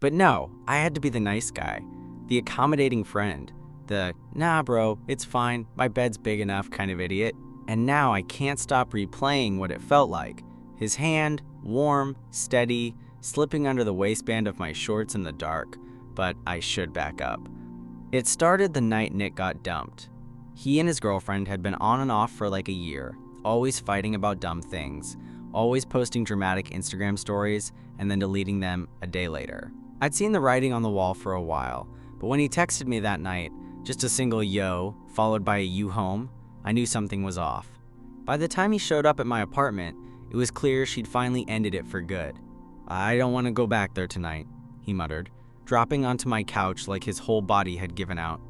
But no, I had to be the nice guy, the accommodating friend, the "nah bro, it's fine, my bed's big enough" kind of idiot. And now I can't stop replaying what it felt like. His hand, warm, steady, slipping under the waistband of my shorts in the dark. But I should back up. It started the night Nick got dumped. He and his girlfriend had been on and off for like a year, always fighting about dumb things, always posting dramatic Instagram stories and then deleting them a day later. I'd seen the writing on the wall for a while, but when he texted me that night, just a single yo, followed by a "you home," I knew something was off. By the time he showed up at my apartment, it was clear she'd finally ended it for good. "I don't want to go back there tonight," he muttered, dropping onto my couch like his whole body had given out.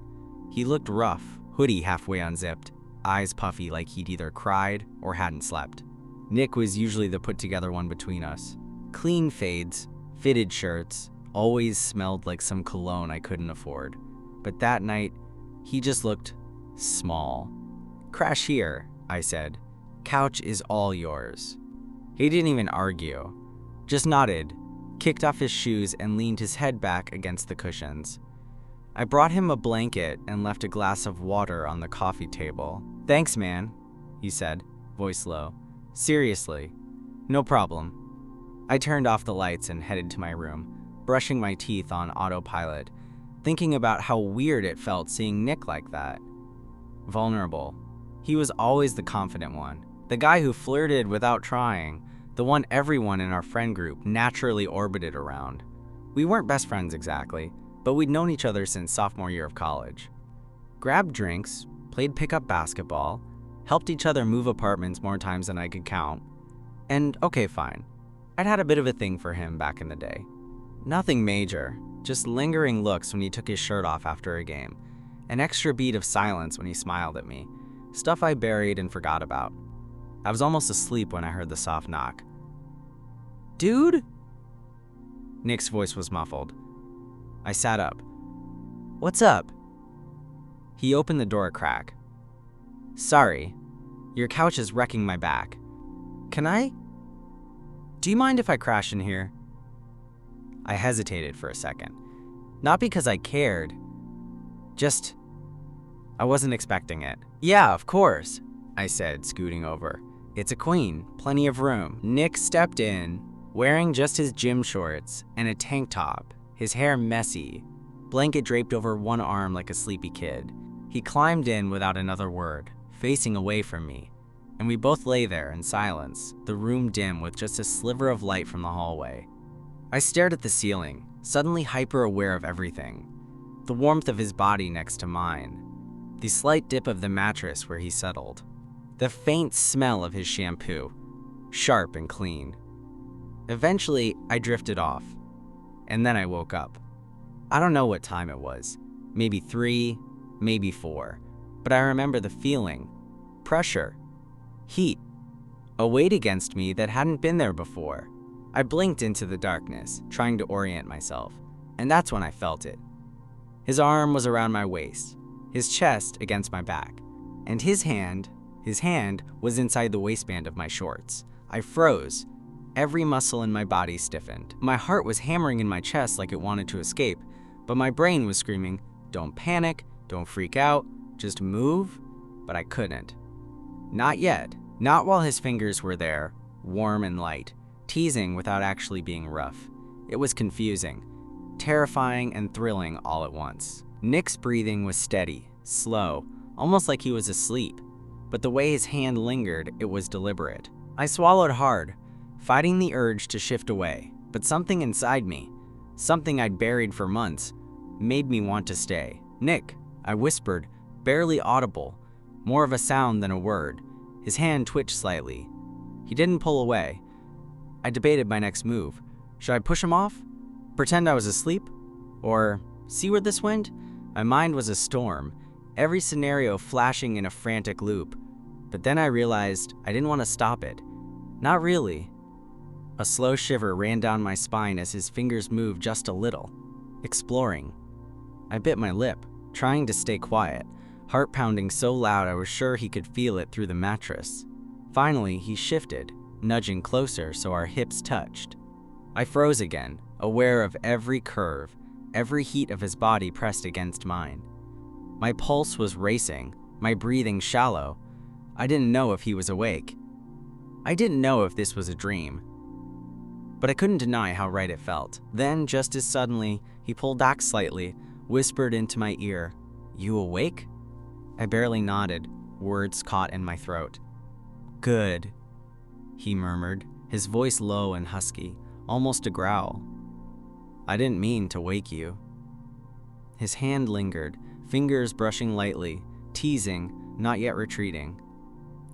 He looked rough, hoodie halfway unzipped, eyes puffy like he'd either cried or hadn't slept. Nick was usually the put-together one between us. Clean fades, fitted shirts, always smelled like some cologne I couldn't afford. But that night, he just looked small. "Crash here," I said. "Couch is all yours." He didn't even argue, just nodded, kicked off his shoes and leaned his head back against the cushions. I brought him a blanket and left a glass of water on the coffee table. "Thanks, man," he said, voice low. "Seriously, no problem." I turned off the lights and headed to my room, brushing my teeth on autopilot, thinking about how weird it felt seeing Nick like that. Vulnerable. He was always the confident one, the guy who flirted without trying, the one everyone in our friend group naturally orbited around. We weren't best friends exactly, but we'd known each other since sophomore year of college. Grabbed drinks, played pickup basketball, helped each other move apartments more times than I could count. And okay, fine. I'd had a bit of a thing for him back in the day. Nothing major, just lingering looks when he took his shirt off after a game, an extra beat of silence when he smiled at me, stuff I buried and forgot about. I was almost asleep when I heard the soft knock. "Dude?" Nick's voice was muffled. I sat up. "What's up?" He opened the door a crack. "Sorry, your couch is wrecking my back. Do you mind if I crash in here?" I hesitated for a second. Not because I cared, just I wasn't expecting it. "Yeah, of course," I said, scooting over. "It's a queen, plenty of room." Nick stepped in, wearing just his gym shorts and a tank top, his hair messy, blanket draped over one arm like a sleepy kid. He climbed in without another word, facing away from me, and we both lay there in silence, the room dim with just a sliver of light from the hallway. I stared at the ceiling, suddenly hyper-aware of everything. The warmth of his body next to mine, the slight dip of the mattress where he settled, the faint smell of his shampoo, sharp and clean. Eventually, I drifted off, and then I woke up. I don't know what time it was, maybe 3, maybe 4, but I remember the feeling, pressure, heat, a weight against me that hadn't been there before. I blinked into the darkness, trying to orient myself, and that's when I felt it. His arm was around my waist, his chest against my back, and his hand was inside the waistband of my shorts. I froze. Every muscle in my body stiffened. My heart was hammering in my chest like it wanted to escape, but my brain was screaming, "Don't panic, don't freak out, just move," but I couldn't. Not yet. Not while his fingers were there, warm and light, teasing without actually being rough. It was confusing, terrifying and thrilling all at once. Nick's breathing was steady, slow, almost like he was asleep, but the way his hand lingered, it was deliberate. I swallowed hard, fighting the urge to shift away, but something inside me, something I'd buried for months, made me want to stay. "Nick," I whispered, barely audible, more of a sound than a word. His hand twitched slightly. He didn't pull away. I debated my next move. Should I push him off? Pretend I was asleep? Or see where this went? My mind was a storm, every scenario flashing in a frantic loop. But then I realized I didn't want to stop it. Not really. A slow shiver ran down my spine as his fingers moved just a little, exploring. I bit my lip, trying to stay quiet, heart pounding so loud I was sure he could feel it through the mattress. Finally, he shifted, nudging closer so our hips touched. I froze again, aware of every curve, every heat of his body pressed against mine. My pulse was racing, my breathing shallow. I didn't know if he was awake. I didn't know if this was a dream. But I couldn't deny how right it felt. Then, just as suddenly, he pulled back slightly, whispered into my ear, "You awake?" I barely nodded, words caught in my throat. "Good," he murmured, his voice low and husky, almost a growl. "I didn't mean to wake you." His hand lingered, fingers brushing lightly, teasing, not yet retreating.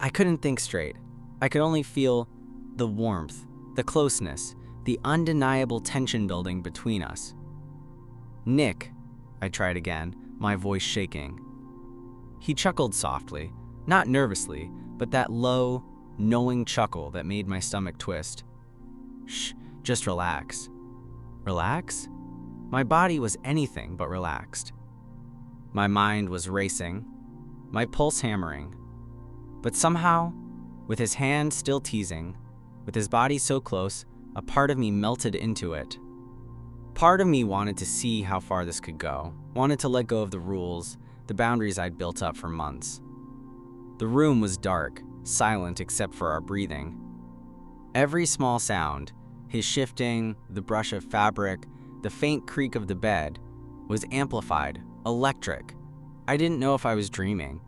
I couldn't think straight. I could only feel the warmth, the closeness, the undeniable tension building between us. "Nick," I tried again, my voice shaking. He chuckled softly, not nervously, but that low, knowing chuckle that made my stomach twist. "Shh, just relax." Relax? My body was anything but relaxed. My mind was racing, my pulse hammering. But somehow, with his hand still teasing, with his body so close, a part of me melted into it. Part of me wanted to see how far this could go, wanted to let go of the rules, the boundaries I'd built up for months. The room was dark, silent except for our breathing. Every small sound, his shifting, the brush of fabric, the faint creak of the bed, was amplified, electric. I didn't know if I was dreaming.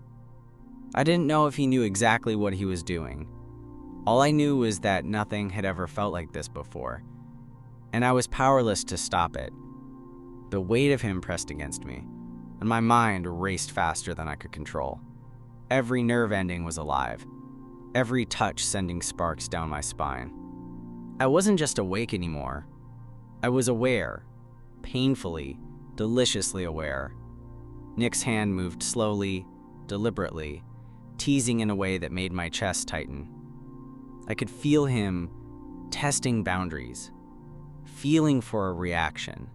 I didn't know if he knew exactly what he was doing. All I knew was that nothing had ever felt like this before, and I was powerless to stop it. The weight of him pressed against me, and my mind raced faster than I could control. Every nerve ending was alive, every touch sending sparks down my spine. I wasn't just awake anymore. I was aware, painfully, deliciously aware. Nick's hand moved slowly, deliberately, teasing in a way that made my chest tighten. I could feel him testing boundaries, feeling for a reaction.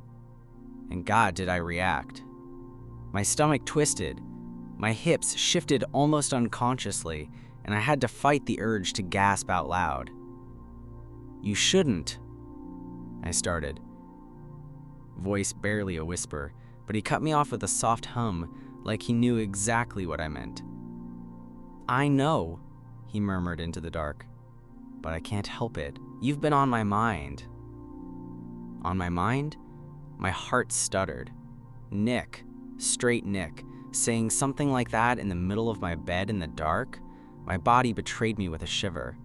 And God, did I react. My stomach twisted, my hips shifted almost unconsciously, and I had to fight the urge to gasp out loud. "You shouldn't," I started. Voice barely a whisper, but he cut me off with a soft hum, like he knew exactly what I meant. "I know," he murmured into the dark, "but I can't help it. You've been on my mind." On my mind? My heart stuttered. Nick, straight Nick, saying something like that in the middle of my bed in the dark? My body betrayed me with a shiver.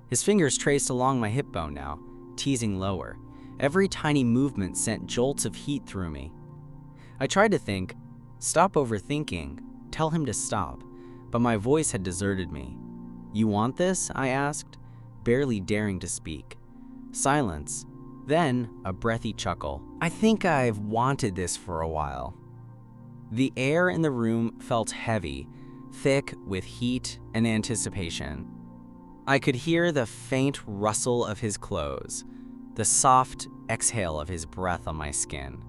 His fingers traced along my hip bone now, teasing lower. Every tiny movement sent jolts of heat through me. I tried to think, stop overthinking, tell him to stop, but my voice had deserted me. "You want this?" I asked, barely daring to speak. Silence. Then a breathy chuckle. "I think I've wanted this for a while." The air in the room felt heavy, thick with heat and anticipation. I could hear the faint rustle of his clothes, the soft exhale of his breath on my skin.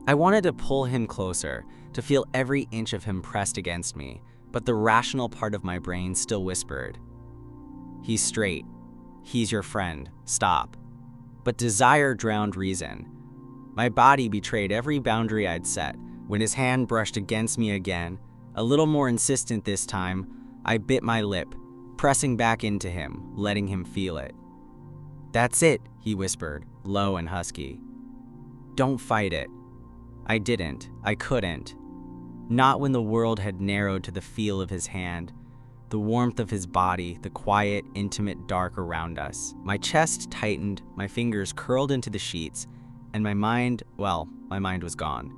I wanted to pull him closer, to feel every inch of him pressed against me, but the rational part of my brain still whispered, "He's straight. He's your friend. Stop." But desire drowned reason. My body betrayed every boundary I'd set. When his hand brushed against me again, a little more insistent this time, I bit my lip, pressing back into him, letting him feel it. "That's it," he whispered, low and husky. "Don't fight it." I didn't. I couldn't. Not when the world had narrowed to the feel of his hand, the warmth of his body, the quiet, intimate dark around us. My chest tightened, my fingers curled into the sheets, and my mind was gone.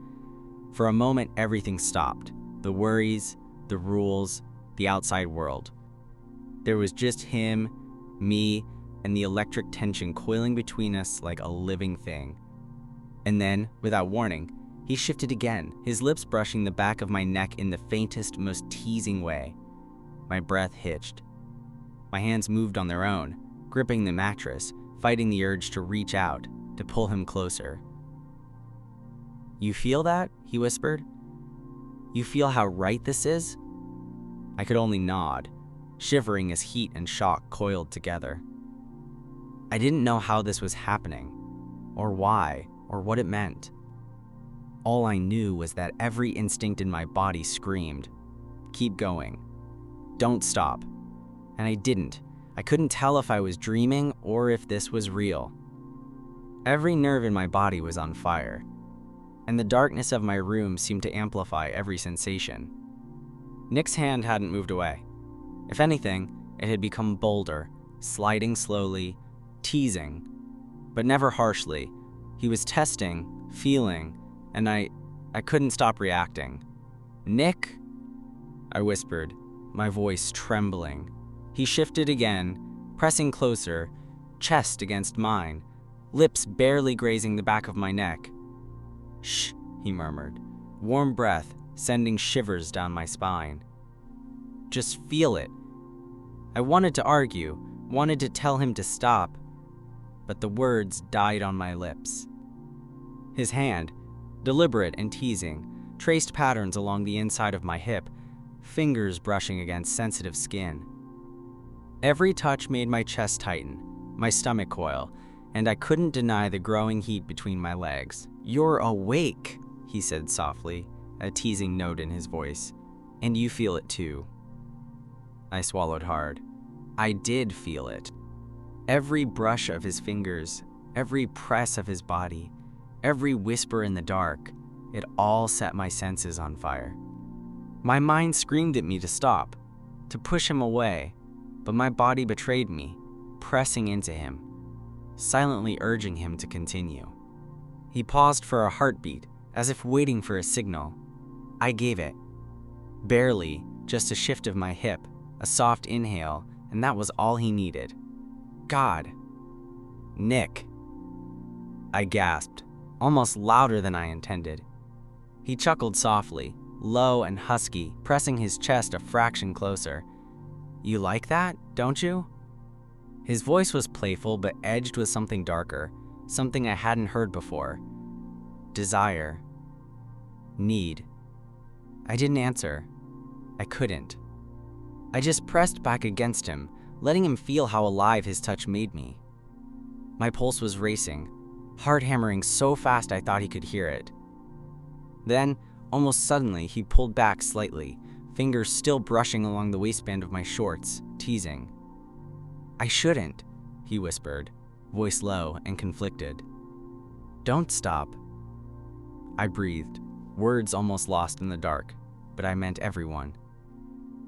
For a moment, everything stopped. The worries, the rules, the outside world. There was just him, me, and the electric tension coiling between us like a living thing. And then, without warning, he shifted again, his lips brushing the back of my neck in the faintest, most teasing way. My breath hitched. My hands moved on their own, gripping the mattress, fighting the urge to reach out, to pull him closer. "You feel that?" he whispered. "You feel how right this is?" I could only nod, shivering as heat and shock coiled together. I didn't know how this was happening, or why, or what it meant. All I knew was that every instinct in my body screamed, "Keep going. Don't stop." And I didn't. I couldn't tell if I was dreaming or if this was real. Every nerve in my body was on fire, and the darkness of my room seemed to amplify every sensation. Nick's hand hadn't moved away. If anything, it had become bolder, sliding slowly, teasing, but never harshly. He was testing, feeling, and I couldn't stop reacting. "Nick?" I whispered, my voice trembling. He shifted again, pressing closer, chest against mine, lips barely grazing the back of my neck. "Shh," he murmured, warm breath sending shivers down my spine. "Just feel it." I wanted to argue, wanted to tell him to stop, but the words died on my lips. His hand, deliberate and teasing, traced patterns along the inside of my hip, fingers brushing against sensitive skin. Every touch made my chest tighten, my stomach coil, and I couldn't deny the growing heat between my legs. "You're awake," he said softly, a teasing note in his voice. "And you feel it too." I swallowed hard. I did feel it. Every brush of his fingers, every press of his body, every whisper in the dark, it all set my senses on fire. My mind screamed at me to stop, to push him away, but my body betrayed me, pressing into him, silently urging him to continue. He paused for a heartbeat, as if waiting for a signal. I gave it. Barely, just a shift of my hip, a soft inhale, and that was all he needed. "God. Nick." I gasped, almost louder than I intended. He chuckled softly, low and husky, pressing his chest a fraction closer. "You like that, don't you?" His voice was playful but edged with something darker, something I hadn't heard before. Desire. Need. I didn't answer. I couldn't. I just pressed back against him, letting him feel how alive his touch made me. My pulse was racing, heart hammering so fast I thought he could hear it. Then, almost suddenly, he pulled back slightly, fingers still brushing along the waistband of my shorts, teasing. "I shouldn't," he whispered, voice low and conflicted. "Don't stop." I breathed, words almost lost in the dark, but I meant everyone.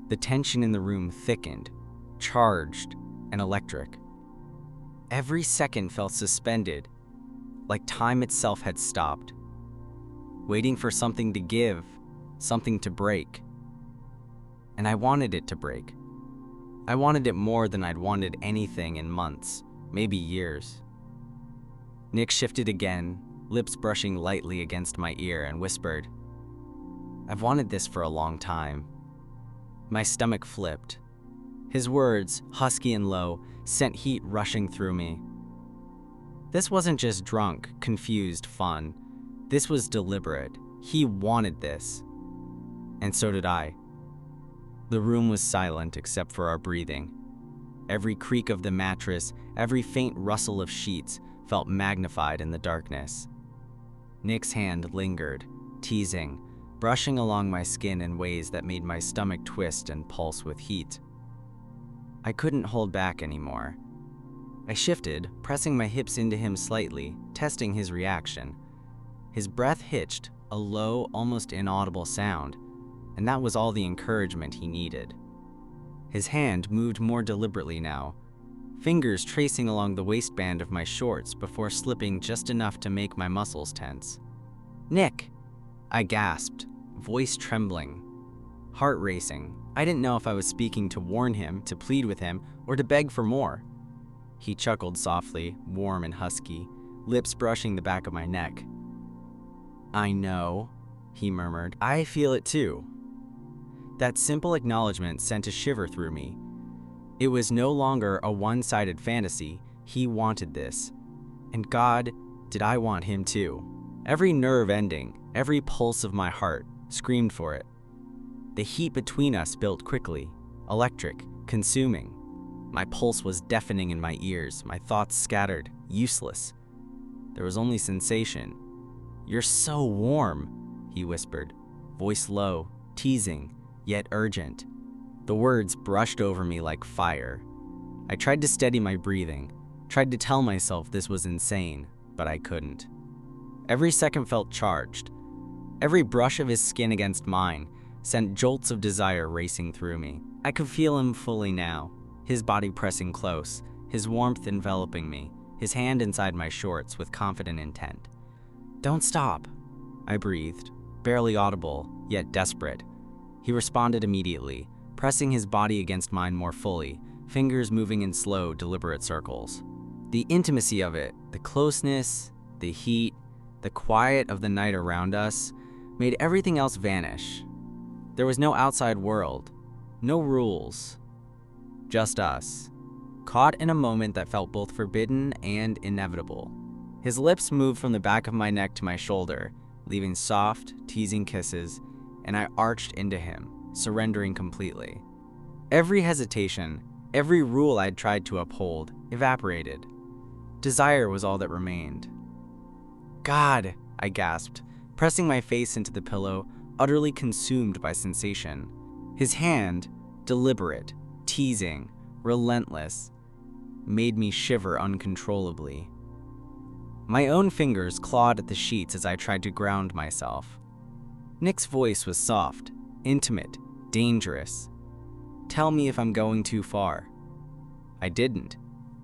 The tension in the room thickened, charged, and electric. Every second felt suspended, like time itself had stopped, waiting for something to give, something to break. And I wanted it to break. I wanted it more than I'd wanted anything in months, maybe years. Nick shifted again, lips brushing lightly against my ear, and whispered, "I've wanted this for a long time." My stomach flipped. His words, husky and low, sent heat rushing through me. This wasn't just drunk, confused fun. This was deliberate. He wanted this. And so did I. The room was silent except for our breathing. Every creak of the mattress, every faint rustle of sheets felt magnified in the darkness. Nick's hand lingered, teasing, brushing along my skin in ways that made my stomach twist and pulse with heat. I couldn't hold back anymore. I shifted, pressing my hips into him slightly, testing his reaction. His breath hitched, a low, almost inaudible sound, and that was all the encouragement he needed. His hand moved more deliberately now, fingers tracing along the waistband of my shorts before slipping just enough to make my muscles tense. "Nick!" I gasped, voice trembling, heart racing. I didn't know if I was speaking to warn him, to plead with him, or to beg for more. He chuckled softly, warm and husky, lips brushing the back of my neck. "I know," he murmured. "I feel it too." That simple acknowledgement sent a shiver through me. It was no longer a one-sided fantasy. He wanted this. And God, did I want him too. Every nerve ending, every pulse of my heart screamed for it. The heat between us built quickly, electric, consuming. My pulse was deafening in my ears, my thoughts scattered, useless. There was only sensation. "You're so warm," he whispered, voice low, teasing, yet urgent. The words brushed over me like fire. I tried to steady my breathing, tried to tell myself this was insane, but I couldn't. Every second felt charged. Every brush of his skin against mine sent jolts of desire racing through me. I could feel him fully now, his body pressing close, his warmth enveloping me, his hand inside my shorts with confident intent. "Don't stop," I breathed, barely audible, yet desperate. He responded immediately, pressing his body against mine more fully, fingers moving in slow, deliberate circles. The intimacy of it, the closeness, the heat, the quiet of the night around us, made everything else vanish. There was no outside world, no rules, just us, caught in a moment that felt both forbidden and inevitable. His lips moved from the back of my neck to my shoulder, leaving soft, teasing kisses, and I arched into him, surrendering completely. Every hesitation, every rule I'd tried to uphold, evaporated. Desire was all that remained. "God," I gasped, pressing my face into the pillow, utterly consumed by sensation. His hand, deliberate, teasing, relentless, made me shiver uncontrollably. My own fingers clawed at the sheets as I tried to ground myself. Nick's voice was soft, intimate, dangerous. "Tell me if I'm going too far." I didn't.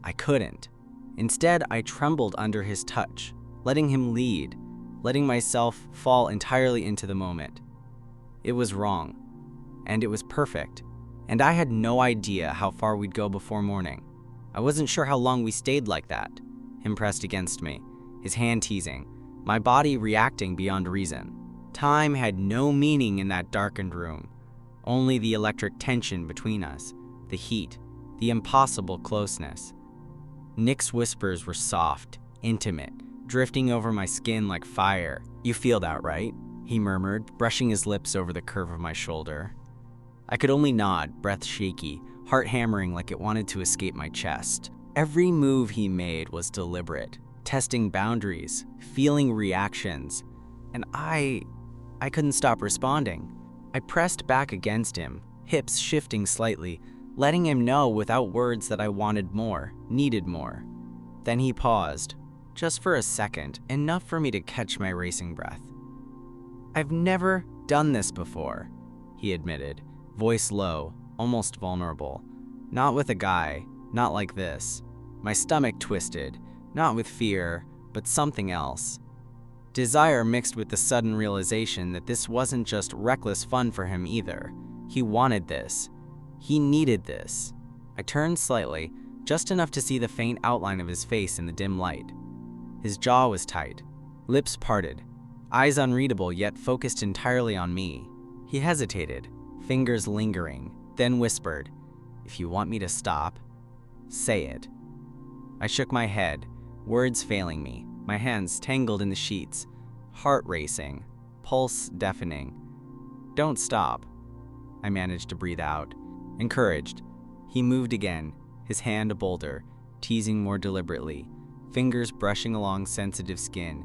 I couldn't. Instead, I trembled under his touch, letting him lead, letting myself fall entirely into the moment. It was wrong, and it was perfect, and I had no idea how far we'd go before morning. I wasn't sure how long we stayed like that, him pressed against me, his hand teasing, my body reacting beyond reason. Time had no meaning in that darkened room, only the electric tension between us, the heat, the impossible closeness. Nick's whispers were soft, intimate, drifting over my skin like fire. "You feel that, right?" he murmured, brushing his lips over the curve of my shoulder. I could only nod, breath shaky, heart hammering like it wanted to escape my chest. Every move he made was deliberate, testing boundaries, feeling reactions, and I couldn't stop responding. I pressed back against him, hips shifting slightly, letting him know without words that I wanted more, needed more. Then he paused, just for a second, enough for me to catch my racing breath. "I've never done this before," he admitted, voice low, almost vulnerable. "Not with a guy, not like this." My stomach twisted, not with fear, but something else. Desire mixed with the sudden realization that this wasn't just reckless fun for him either. He wanted this. He needed this. I turned slightly, just enough to see the faint outline of his face in the dim light. His jaw was tight, lips parted, eyes unreadable yet focused entirely on me. He hesitated, fingers lingering, then whispered, "If you want me to stop, say it." I shook my head, words failing me, my hands tangled in the sheets, heart racing, pulse deafening. "Don't stop," I managed to breathe out. Encouraged, he moved again, his hand a boulder, teasing more deliberately, fingers brushing along sensitive skin,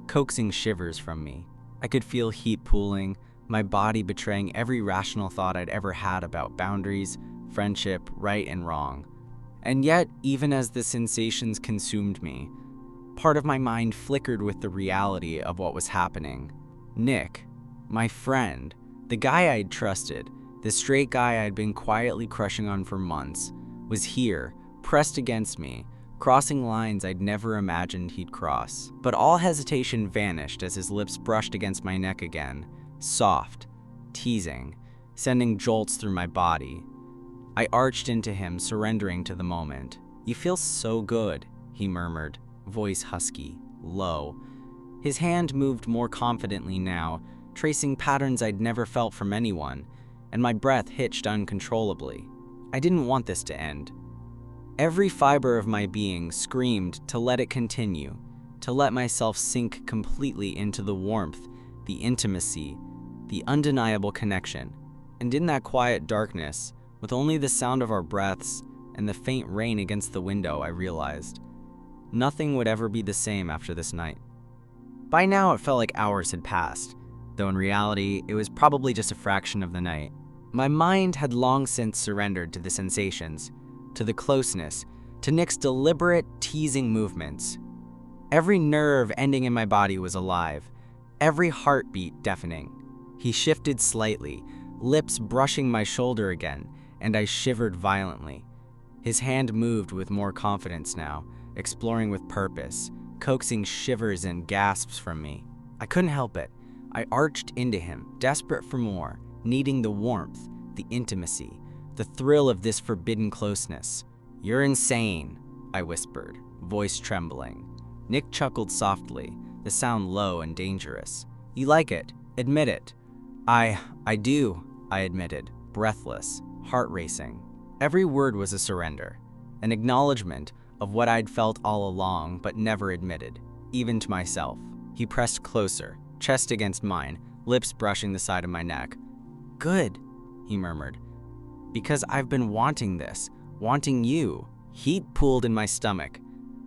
coaxing shivers from me. I could feel heat pooling, my body betraying every rational thought I'd ever had about boundaries, friendship, right and wrong. And yet, even as the sensations consumed me, part of my mind flickered with the reality of what was happening. Nick, my friend, the guy I'd trusted, the straight guy I'd been quietly crushing on for months, was here, pressed against me, crossing lines I'd never imagined he'd cross. But all hesitation vanished as his lips brushed against my neck again, soft, teasing, sending jolts through my body. I arched into him, surrendering to the moment. "You feel so good," he murmured, voice husky, low. His hand moved more confidently now, tracing patterns I'd never felt from anyone, and my breath hitched uncontrollably. I didn't want this to end. Every fiber of my being screamed to let it continue, to let myself sink completely into the warmth, the intimacy, the undeniable connection. And in that quiet darkness, with only the sound of our breaths and the faint rain against the window, I realized Nothing would ever be the same after this night. By now, it felt like hours had passed, though in reality, it was probably just a fraction of the night. My mind had long since surrendered to the sensations, to the closeness, to Nick's deliberate, teasing movements. Every nerve ending in my body was alive, every heartbeat deafening. He shifted slightly, lips brushing my shoulder again, and I shivered violently. His hand moved with more confidence now, exploring with purpose, coaxing shivers and gasps from me. I couldn't help it. I arched into him, desperate for more, needing the warmth, the intimacy, the thrill of this forbidden closeness. "You're insane," I whispered, voice trembling. Nick chuckled softly, the sound low and dangerous. "You like it. Admit it." I do," I admitted, breathless, heart racing. Every word was a surrender, an acknowledgement of what I'd felt all along but never admitted, even to myself. He pressed closer, chest against mine, lips brushing the side of my neck. "Good," he murmured. "Because I've been wanting this, wanting you." Heat pooled in my stomach,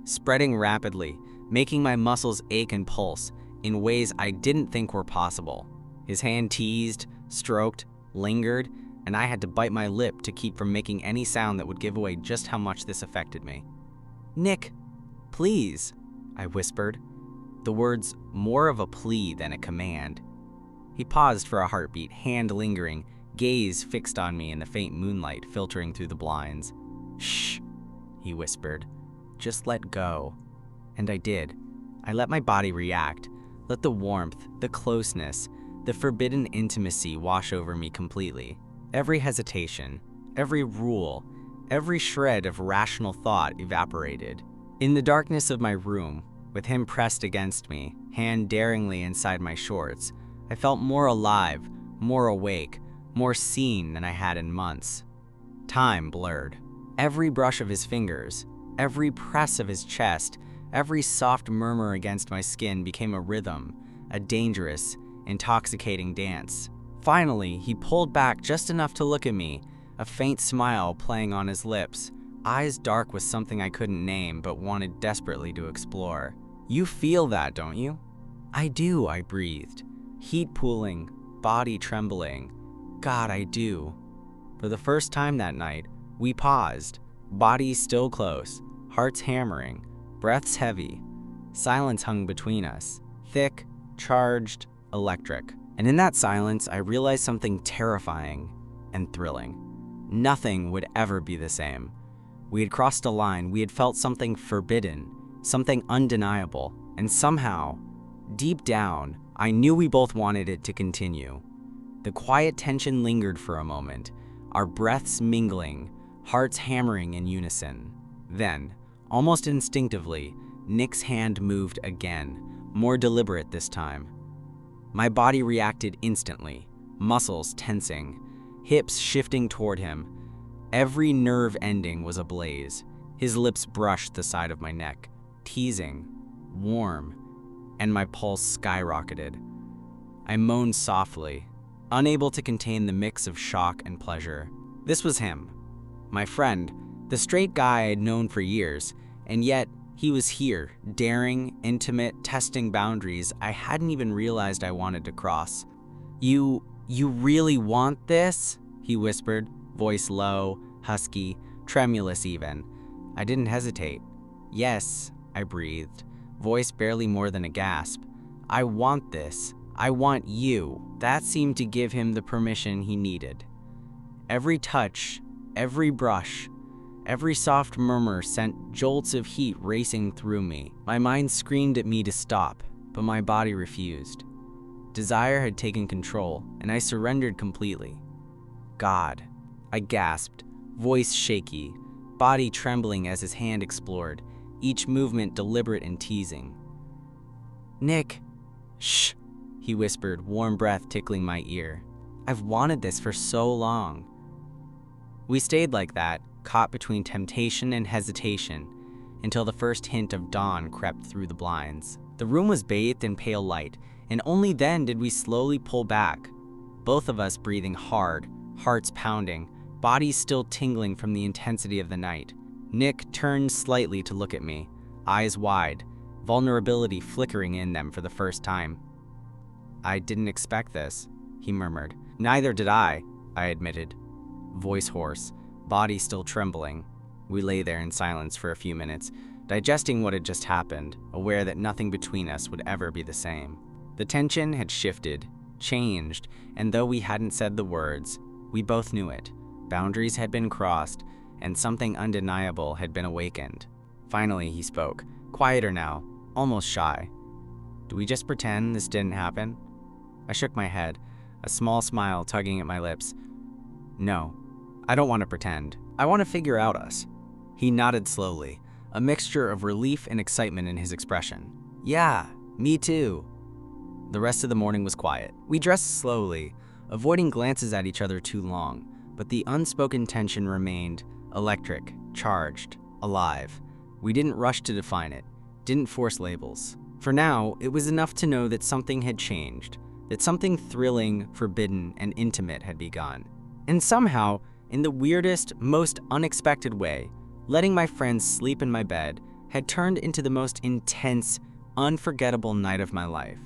spreading rapidly, making my muscles ache and pulse in ways I didn't think were possible. His hand teased, stroked, lingered, and I had to bite my lip to keep from making any sound that would give away just how much this affected me. "Nick, please," I whispered, the words more of a plea than a command. He paused for a heartbeat, hand lingering, gaze fixed on me in the faint moonlight filtering through the blinds. "Shh," he whispered, "just let go." And I did. I let my body react, let the warmth, the closeness, the forbidden intimacy wash over me completely. Every hesitation, every rule, every shred of rational thought evaporated. In the darkness of my room, with him pressed against me, hand daringly inside my shorts, I felt more alive, more awake, more seen than I had in months. Time blurred. Every brush of his fingers, every press of his chest, every soft murmur against my skin became a rhythm, a dangerous, intoxicating dance. Finally, he pulled back just enough to look at me, a faint smile playing on his lips, eyes dark with something I couldn't name but wanted desperately to explore. "You feel that, don't you?" "I do," I breathed, heat pooling, body trembling. "God, I do." For the first time that night, we paused, bodies still close, hearts hammering, breaths heavy. Silence hung between us, thick, charged, electric. And in that silence, I realized something terrifying and thrilling. Nothing would ever be the same. We had crossed a line, we had felt something forbidden, something undeniable, and somehow, deep down, I knew we both wanted it to continue. The quiet tension lingered for a moment, our breaths mingling, hearts hammering in unison. Then, almost instinctively, Nick's hand moved again, more deliberate this time. My body reacted instantly, muscles tensing, hips shifting toward him. Every nerve ending was ablaze. His lips brushed the side of my neck, teasing, warm, and my pulse skyrocketed. I moaned softly, unable to contain the mix of shock and pleasure. This was him, my friend, the straight guy I'd known for years, and yet he was here, daring, intimate, testing boundaries I hadn't even realized I wanted to cross. You really want this?" he whispered, voice low, husky, tremulous even. I didn't hesitate. "Yes," I breathed, voice barely more than a gasp. "I want this. I want you." That seemed to give him the permission he needed. Every touch, every brush, every soft murmur sent jolts of heat racing through me. My mind screamed at me to stop, but my body refused. Desire had taken control, and I surrendered completely. "God," I gasped, voice shaky, body trembling as his hand explored, each movement deliberate and teasing. "Nick." "Shh," he whispered, warm breath tickling my ear. "I've wanted this for so long." We stayed like that, caught between temptation and hesitation, until the first hint of dawn crept through the blinds. The room was bathed in pale light, and only then did we slowly pull back, both of us breathing hard, hearts pounding, bodies still tingling from the intensity of the night. Nick turned slightly to look at me, eyes wide, vulnerability flickering in them for the first time. "I didn't expect this," he murmured. "Neither did I admitted, voice hoarse, body still trembling. We lay there in silence for a few minutes, digesting what had just happened, aware that nothing between us would ever be the same. The tension had shifted, changed, and though we hadn't said the words, we both knew it. Boundaries had been crossed, and something undeniable had been awakened. Finally, he spoke, quieter now, almost shy. "Do we just pretend this didn't happen?" I shook my head, a small smile tugging at my lips. "No, I don't want to pretend. I want to figure out us." He nodded slowly, a mixture of relief and excitement in his expression. "Yeah, me too." The rest of the morning was quiet. We dressed slowly, avoiding glances at each other too long, but the unspoken tension remained, electric, charged, alive. We didn't rush to define it, didn't force labels. For now, it was enough to know that something had changed, that something thrilling, forbidden, and intimate had begun. And somehow, in the weirdest, most unexpected way, letting my friends sleep in my bed had turned into the most intense, unforgettable night of my life.